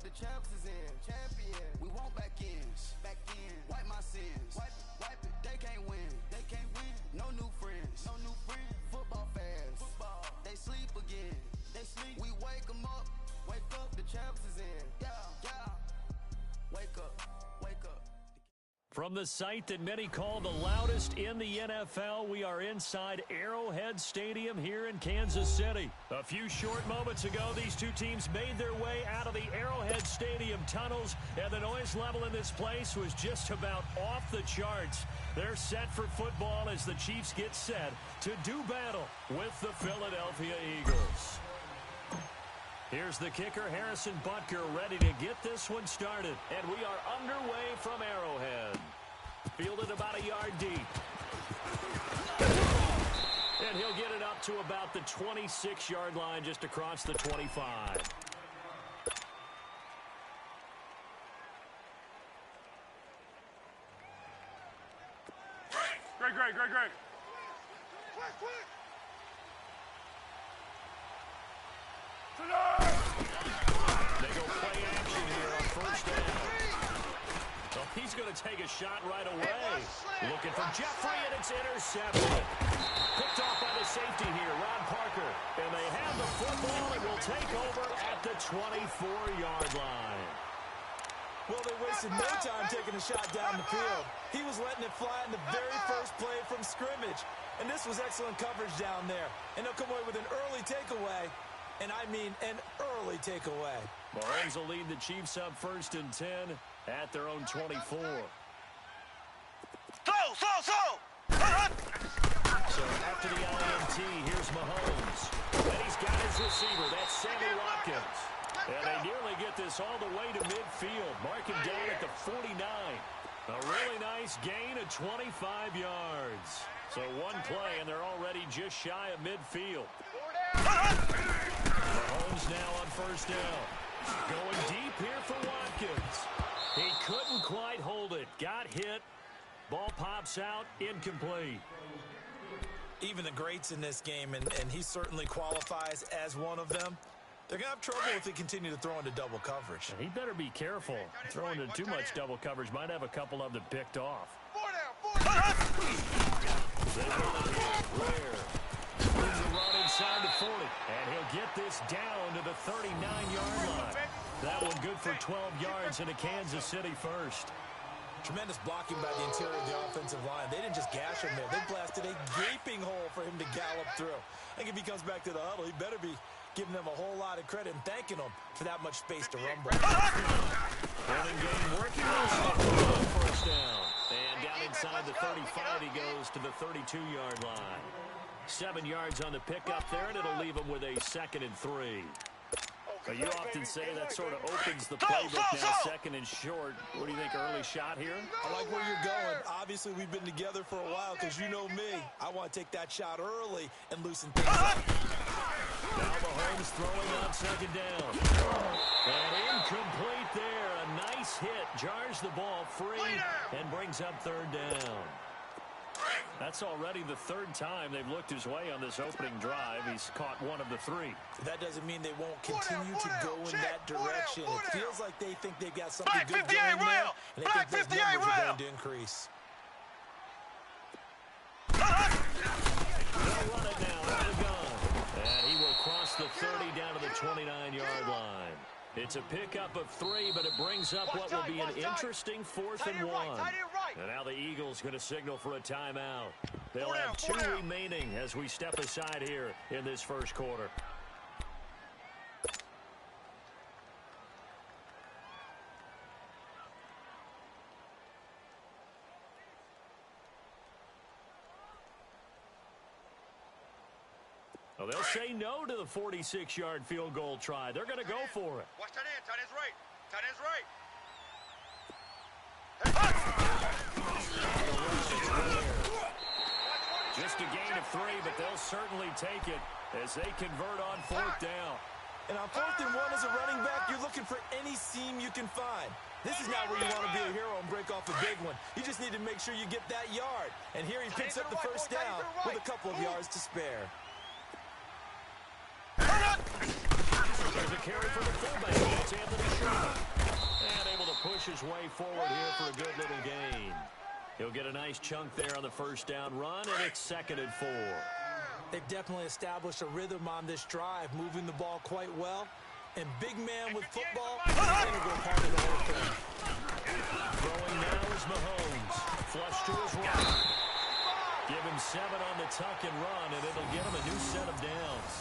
the champs is in, champion. We want back ends, wipe my sins, wipe it. They can't win, no new friends, Football fans, they sleep again, We wake 'em up, the champs is in, yeah. Wake up. From the site that many call the loudest in the NFL, we are inside Arrowhead Stadium here in Kansas City. A few short moments ago, these two teams made their way out of the Arrowhead Stadium tunnels, and the noise level in this place was just about off the charts. They're set for football as the Chiefs get set to do battle with the Philadelphia Eagles. Here's the kicker, Harrison Butker, ready to get this one started. And we are underway from Arrowhead. Fielded about a yard deep. And he'll get it up to about the 26-yard line, just across the 25. Great. Quick. They go play action here on first down. So he's going to take a shot right away. Looking for Jeffrey, and it's intercepted. Picked off by the safety here, Ron Parker. And they have the football and will take over at the 24-yard line. Well, they wasted no time taking a shot down the field. He was letting it fly in the very first play from scrimmage. And this was excellent coverage down there. And they'll come away with an early takeaway. And I mean an early takeaway. Mahomes will lead the Chiefs up 1st and 10 at their own 24. So after the INT, here's Mahomes. And he's got his receiver. That's Sammy Watkins. And they nearly get this all the way to midfield. Mark him down at the 49. A really nice gain of 25 yards. So one play, and they're already just shy of midfield. Mahomes now on first down. Going deep here for Watkins. He couldn't quite hold it. Got hit. Ball pops out. Incomplete. Even the greats in this game, and he certainly qualifies as one of them, they're going to have trouble if they continue to throw into double coverage. And he better be careful. Throwing into too much double coverage might have a couple of them picked off. Brings the run inside the 40. And he'll get this down to the 39-yard line. That one good for 12 yards into Kansas City first. Tremendous blocking by the interior of the offensive line. They didn't just gash him there. They blasted a gaping hole for him to gallop through. I think if he comes back to the huddle, he better be giving them a whole lot of credit and thanking them for that much space to rumble. Running game working on first down. And down inside the 35, he goes to the 32-yard line. 7 yards on the pickup there, and it'll leave him with a 2nd and 3. But you often say that sort of opens the playbook now, 2nd and short. What do you think, early shot here? I like where you're going. Obviously, we've been together for a while because you know me. I want to take that shot early and loosen things up. Now Mahomes throwing on 2nd down. And incomplete there. A nice hit. Jars the ball free and brings up 3rd down. That's already the 3rd time they've looked his way on this opening drive. He's caught one of the 3. That doesn't mean they won't continue to go in that direction. It feels like they think they've got something good going there, and they think those numbers are going to increase. They'll run it now out of the gun. And he will cross the 30 down to the 29-yard line. It's a pickup of 3, but it brings up what will be an interesting 4th and 1. And now the Eagles going to signal for a timeout. They'll have 2 remaining as we step aside here in this first quarter. Well, they'll say no to the 46-yard field goal try. They're going to go for it. Watch tight end. Tight end's right. Tight end's right. Just a gain of 3, but they'll certainly take it as they convert on 4th down. And on 4th and 1 as a running back, you're looking for any seam you can find. This is not where you want to be a hero and break off a big one. You just need to make sure you get that yard. And here he picks up the first down with a couple of yards to spare. There's a carry for the fullback. It's Anthony Sherman. his way forward here for a good little gain. He'll get a nice chunk there on the first down run, and it's 2nd and 4. They've definitely established a rhythm on this drive, moving the ball quite well. And big man with football is an integral part of the whole thing. Throwing now is Mahomes. Flush to his right. Give him 7 on the tuck and run, and it'll get him a new set of downs.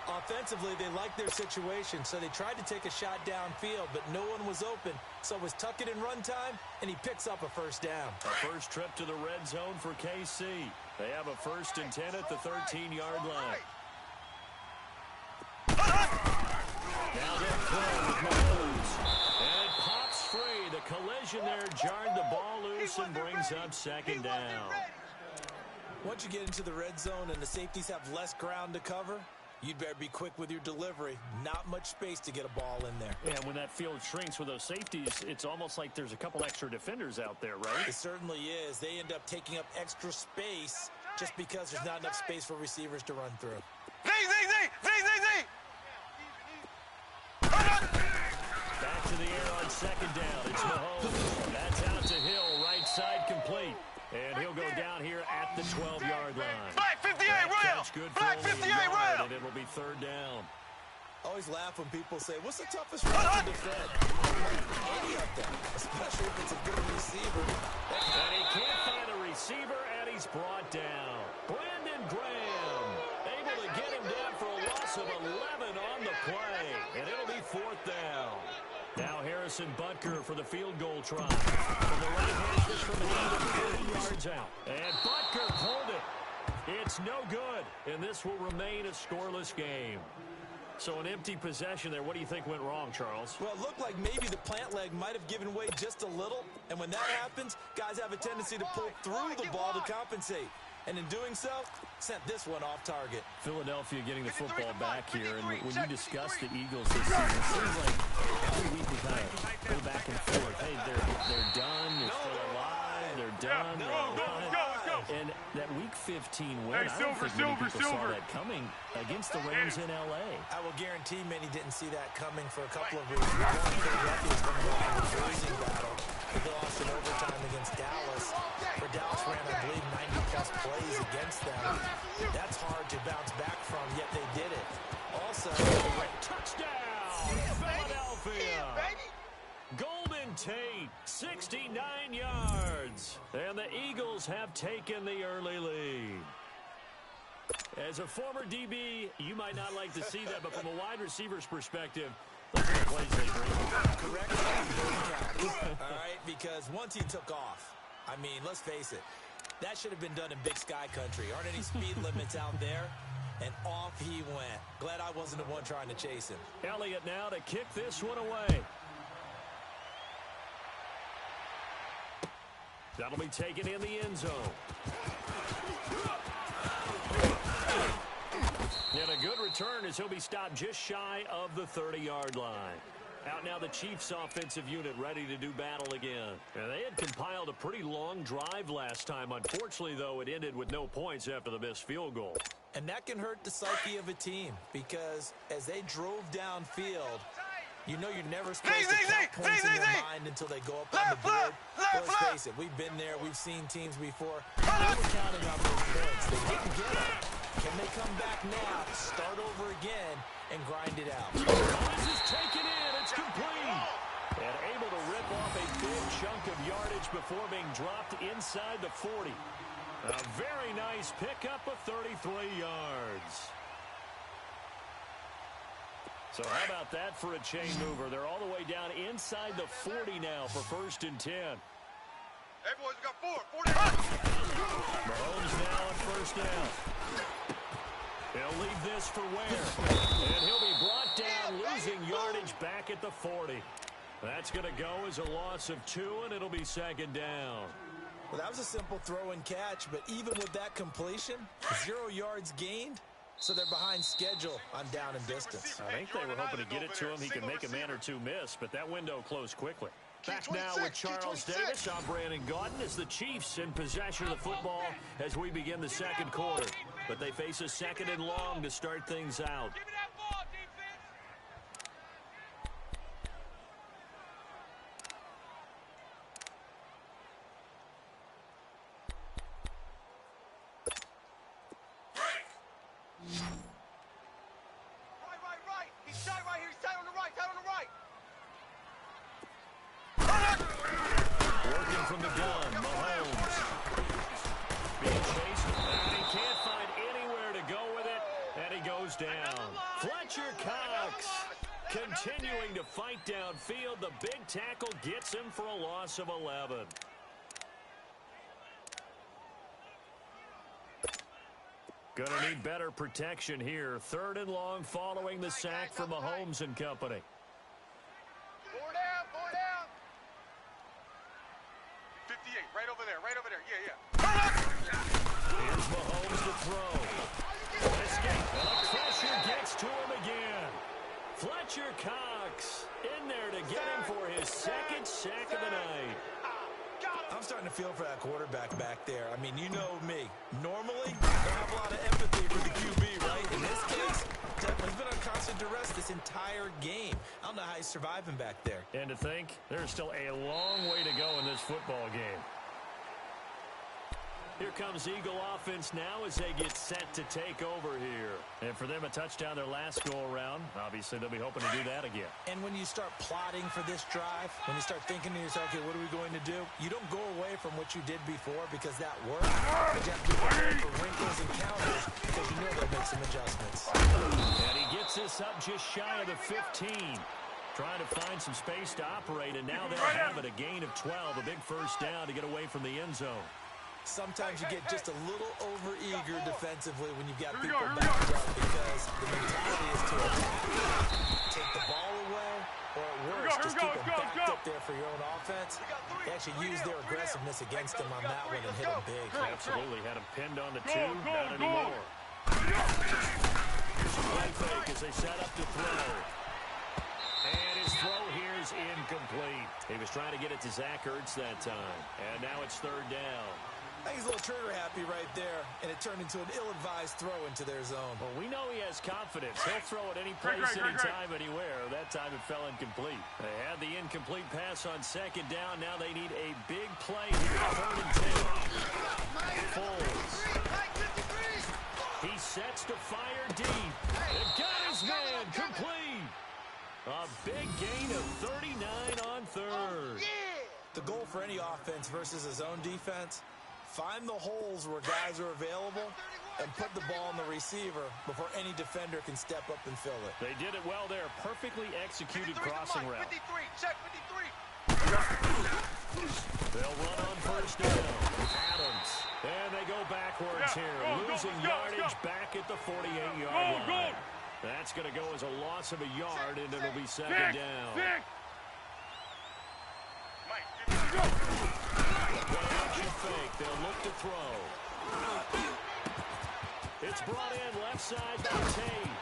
Offensively, they like their situation, so they tried to take a shot downfield, but no one was open. So it was tuck it and run time, and he picks up a first down. A first trip to the red zone for KC. They have a 1st and 10 at the 13-yard line. Now they'll throw with Mahomes. And it pops free. The collision there jarred the ball loose and brings up 2nd down. Once you get into the red zone and the safeties have less ground to cover, you'd better be quick with your delivery. Not much space to get a ball in there. Yeah, when that field shrinks with those safeties, it's almost like there's a couple extra defenders out there, right? It certainly is. They end up taking up extra space just because there's not enough space for receivers to run through. Back to the air on 2nd down. It's Mahomes. That's out to Hill, right side complete. And he'll go down here at the 12-yard line. Flag 58, Catch good for Flag only 58, a yard, Rail. and it'll be 3rd down. Always laugh when people say, what's the toughest run to defend? Any of them, especially if it's a good receiver. And he can't find a receiver, and he's brought down. Brandon Graham able to get him down for a loss of 11 on the play, and it'll be 4th down. Now Harrison Butker for the field goal try. From the right hand, this from 30 yards out. And Butker pulled it. It's no good, and this will remain a scoreless game. So an empty possession there. What do you think went wrong, Charles? Well, it looked like maybe the plant leg might have given way just a little. And when that happens, guys have a tendency to pull through the ball to compensate. And in doing so, sent this one off target. Philadelphia getting the football back here. And when you discuss the Eagles this season, it seems like every week we kind of go back and forth. Hey, they're done. They're still alive. They're done. Let's go. And that Week 15 win, I don't think many people saw that coming against the Rams in L.A. I will guarantee many didn't see that coming for a couple of reasons. One, Philadelphia is going to go on a losing battle. They lost in overtime against Dallas, where Dallas ran, I believe, 90-plus plays against them. That's hard to bounce back from, yet they did it. Also, touchdown, Philadelphia! Golden Tate, 69 yards. And the Eagles have taken the early lead. As a former DB, you might not like to see that, but from a wide receiver's perspective, those are the plays they bring. Correct. All right, because once he took off, I mean, let's face it, that should have been done in Big Sky Country. Aren't any speed limits out there? And off he went. Glad I wasn't the one trying to chase him. Elliott now to kick this one away. That'll be taken in the end zone. And a good return as he'll be stopped just shy of the 30-yard line. Out now the Chiefs offensive unit ready to do battle again. And they had compiled a pretty long drive last time. Unfortunately, though, it ended with no points after the missed field goal. And that can hurt the psyche of a team because as they drove downfield, you know you're never supposed to count points in your mind until they go up on the board. Let's face it, we've been there. We've seen teams before. They were counting on those points. They didn't get them. Can they come back now, start over again, and grind it out? This is taken in. It's complete. And able to rip off a big chunk of yardage before being dropped inside the 40. A very nice pickup of 33 yards. So how about that for a chain mover? They're all the way down inside the 40 now for 1st and 10. Hey, boys, we got 40. Mahomes now on 1st down. He'll leave this for Ware. And he'll be brought down, losing yardage back at the 40. That's going to go as a loss of 2, and it'll be 2nd down. Well, that was a simple throw and catch, but even with that completion, 0 yards gained, so they're behind schedule on down and distance. I think they were hoping to get it to him. He could make a man or two miss, but that window closed quickly. Back now with Charles Davis. I'm Brandon Gaudin as the Chiefs in possession of the football as we begin the 2nd quarter. But they face a 2nd and long to start things out. Give me that ball, defense. Continuing to fight downfield, the big tackle gets him for a loss of 11. Gonna need better protection here. 3rd and long following the sack from Mahomes and company. 4 down, 4 down. 58, right over there, yeah. Here's Mahomes to throw. Escape. And the pressure gets to him again. Fletcher Cox in there to get him for his 2nd sack of the night. I'm starting to feel for that quarterback back there. I mean, you know me. Normally, I have a lot of empathy for the QB, right? In this case, he's been on constant duress this entire game. I don't know how he's surviving back there. And to think, there's still a long way to go in this football game. Here comes Eagle offense now as they get set to take over here. And for them, a touchdown their last go-around. Obviously, they'll be hoping to do that again. And when you start plotting for this drive, when you start thinking to yourself, okay, what are we going to do? You don't go away from what you did before because that worked. But you have to be prepared for wrinkles and counters because you know they'll make some adjustments. And he gets this up just shy of the 15. Trying to find some space to operate, and now they'll have it, a gain of 12, a big first down to get away from the end zone. Sometimes you get just a little over-eager defensively when you've got people backed up because the mentality is to attack, take the ball away, or at worst, just keep them backed up there for your own offense. They actually used their aggressiveness against them on that one and hit them big. Absolutely. Had him pinned on the 2. Not anymore. Here's a play fake as they set up to throw. And his throw here is incomplete. He was trying to get it to Zach Ertz that time. And now it's 3rd down. I think he's a little trigger happy right there, and it turned into an ill-advised throw into their zone. Well, we know he has confidence. He'll throw it any place, anytime, anywhere. That time it fell incomplete. They had the incomplete pass on 2nd down. Now they need a big play here. 3rd and 10. Foles. He sets to fire deep. They've got his man complete. A big gain of 39 on 3rd. The goal for any offense versus a zone defense, find the holes where guys are available and put the ball on the receiver before any defender can step up and fill it. They did it well there. Perfectly executed crossing route. 53, check 53. They'll run on 1st down. Adams. And they go backwards here. Losing yardage back at the 48-yard line. That's going to go as a loss of a yard, and it'll be 2nd down. Action fake. They'll look to throw. It's brought in left side by Tate.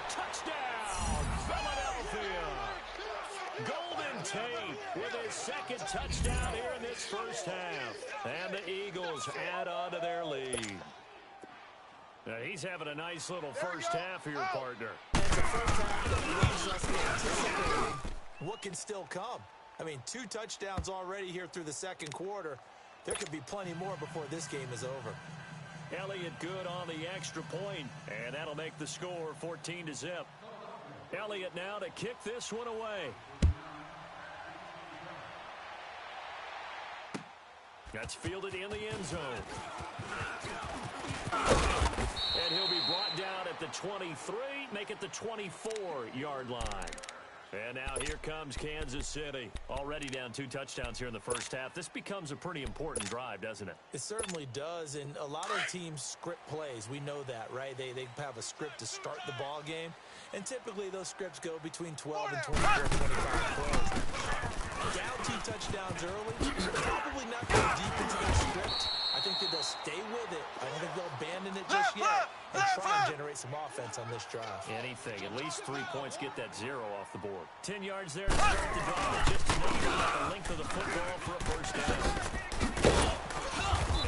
Touchdown, Philadelphia. Golden Tate with his 2nd touchdown here in this first half. And the Eagles add on to their lead. Now he's having a nice little first half here, partner. And it's a first half that leaves us anticipating what can still come. I mean, 2 touchdowns already here through the 2nd quarter. There could be plenty more before this game is over. Elliott good on the extra point, and that'll make the score 14-0. Elliott now to kick this one away. That's fielded in the end zone. And he'll be brought down at the 23, make it the 24-yard line. And now here comes Kansas City. Already down 2 touchdowns here in the first half. This becomes a pretty important drive, doesn't it? It certainly does, and a lot of teams script plays. We know that, right? They have a script to start the ball game, and typically those scripts go between 12 and 24, 25 plays. Down 2 touchdowns early, probably not go deep into their script. I think that they'll stay with it. I don't think they'll abandon it just yet and try and generate some offense on this drive. Anything. At least 3 points, get that 0 off the board. 10 yards there to start the drive. Just enough to get the length of the football for a first down.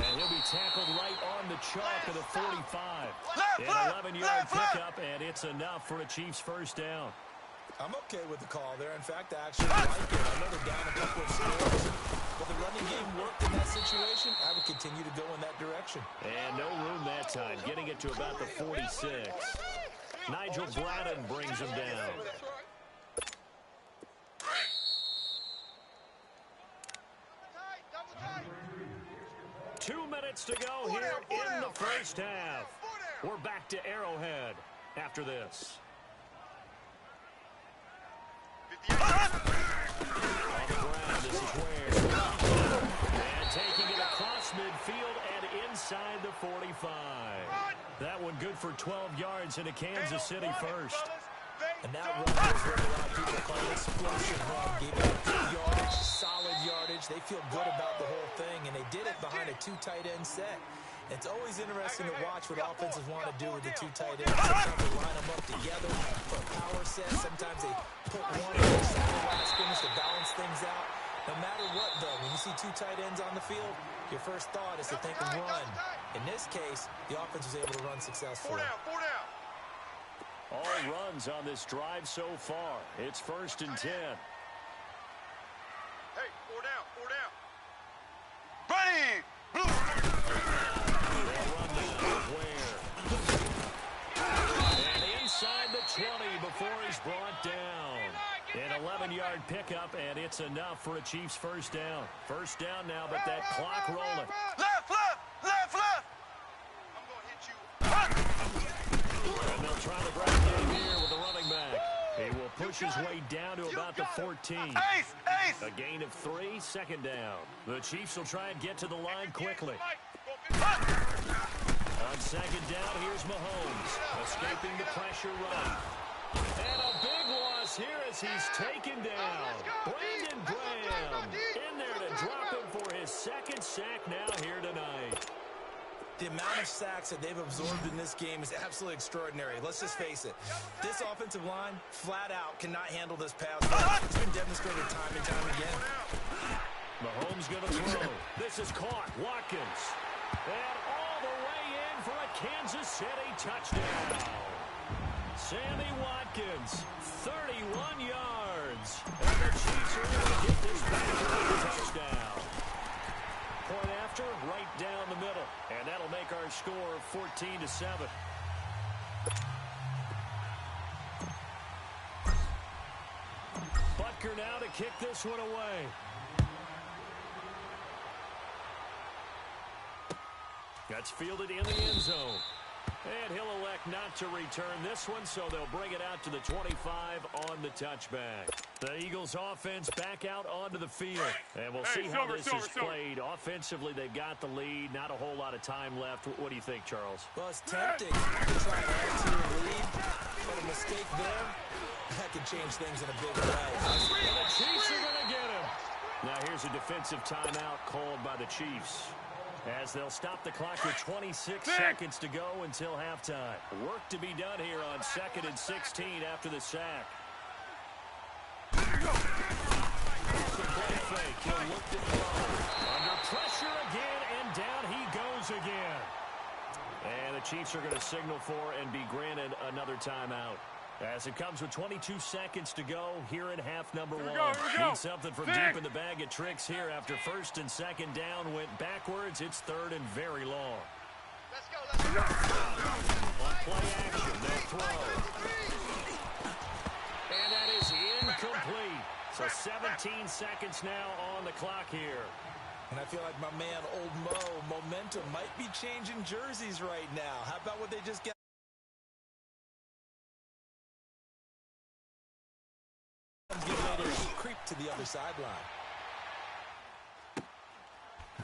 And he'll be tackled right on the chalk of the 45. An 11-yard pickup, and it's enough for a Chiefs first down. I'm okay with the call there. In fact, I actually like it. I know they're down a couple of scores, but the running game worked in that situation. I would continue to go in that direction. And no room that time, getting it to about the 46. Nigel Bradden brings him down. Two minutes to go here in the first half. We're back to Arrowhead after this. inside the 45. That one good for 12 yards into Kansas City first. And that run was what a lot of people call an explosive run. Gave up good yardage, solid yardage. They feel good about the whole thing, and they did it behind a two tight end set. It's always interesting to watch what offenses want to do with the two tight ends. Sometimes they line them up together for a power set. Sometimes they put one on each side of the last scrimmage to balance things out. No matter what, though, when you see two tight ends on the field, your first thought is to think of run. In this case, the offense was able to run successfully. Four down. All runs on this drive so far. It's 1st and 10. Hey, four down. Ready! Blue! They'll run down Ware. And inside the 20 before he's brought down. An 11-yard pickup, and it's enough for a Chiefs first down. First down now, but that clock rolling. Left! I'm going to hit you. And they'll try to break game here with the running back. He will push his way down to about the 14. Ace! A gain of 3, second down. The Chiefs will try and get to the line quickly. On second down, here's Mahomes, escaping the pressure run. And a big loss here as he's taken down. Brandon Graham in there to drop him for his second sack now here tonight. The amount of sacks that they've absorbed in this game is absolutely extraordinary. Let's just face it. This offensive line, flat out, cannot handle this pass. It's been demonstrated time and time again. Mahomes going to throw. This is caught. Watkins. And all the way in for a Kansas City touchdown. Sammy Watkins, 31 yards. And the Chiefs are going to get this back for a touchdown. Point after, right down the middle. And that'll make our score 14-7. Butker now to kick this one away. That's fielded in the end zone. And he'll elect not to return this one, so they'll bring it out to the 25 on the touchback. The Eagles offense back out onto the field. And we'll see how this is played. Offensively, they've got the lead. Not a whole lot of time left. What do you think, Charles? Well, it's tempting to try and add to the lead, but a mistake there, that could change things in a big way. And the Chiefs are going to get him. Now here's a defensive timeout called by the Chiefs, as they'll stop the clock with 26 seconds to go until halftime. Work to be done here on 2nd and 16 after the sack. Play fake. He'll look to throw. Under pressure again, and down he goes again. And the Chiefs are going to signal for and be granted another timeout, as it comes with 22 seconds to go here in half number 1. Need something from deep in the bag of tricks here after 1st and 2nd down went backwards. It's 3rd and very long. Let's go. On play action, they'll throw. And that is incomplete. So 17 seconds now on the clock here. And I feel like my man, Old Mo, momentum might be changing jerseys right now. How about what they just got? Creep to the other sideline.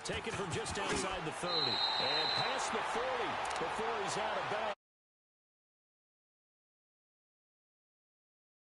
Taken from just outside the 30. And past the 40 before he's out of bounds.